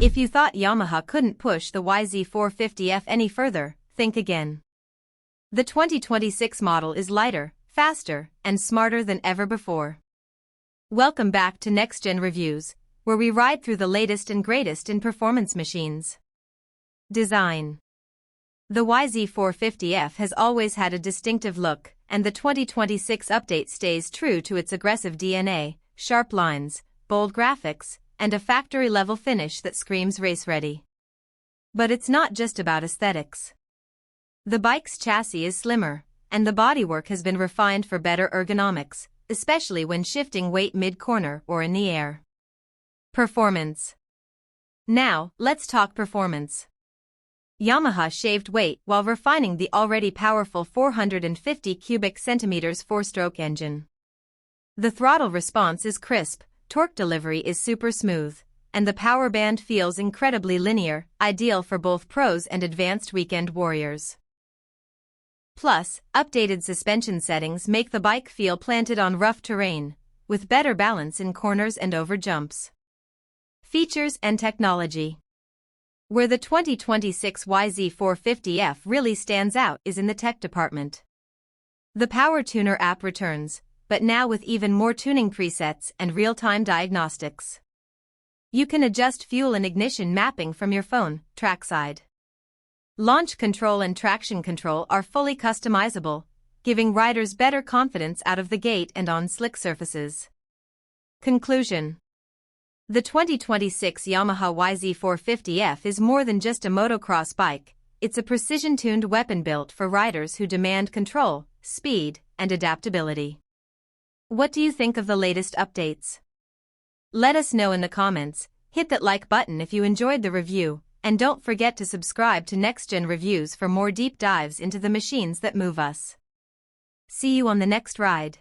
If you thought Yamaha couldn't push the YZ450F any further, think again. The 2026 model is lighter, faster, and smarter than ever before. Welcome back to Next Gen Reviews, where we ride through the latest and greatest in performance machines. Design. The YZ450F has always had a distinctive look, and the 2026 update stays true to its aggressive DNA, sharp lines, bold graphics, and a factory-level finish that screams race-ready. But it's not just about aesthetics. The bike's chassis is slimmer, and the bodywork has been refined for better ergonomics, especially when shifting weight mid-corner or in the air. Performance. Now, let's talk performance. Yamaha shaved weight while refining the already powerful 450 cubic centimeters four-stroke engine. The throttle response is crisp, torque delivery is super smooth, and the power band feels incredibly linear, ideal for both pros and advanced weekend warriors. Plus, updated suspension settings make the bike feel planted on rough terrain, with better balance in corners and over jumps. Features and technology. Where the 2026 YZ450F really stands out is in the tech department. The Power Tuner app returns, but now with even more tuning presets and real-time diagnostics. You can adjust fuel and ignition mapping from your phone, trackside. Launch control and traction control are fully customizable, giving riders better confidence out of the gate and on slick surfaces. Conclusion. The 2026 Yamaha YZ450F is more than just a motocross bike, it's a precision-tuned weapon built for riders who demand control, speed, and adaptability. What do you think of the latest updates? Let us know in the comments, hit that like button if you enjoyed the review, and don't forget to subscribe to Next Gen Reviews for more deep dives into the machines that move us. See you on the next ride.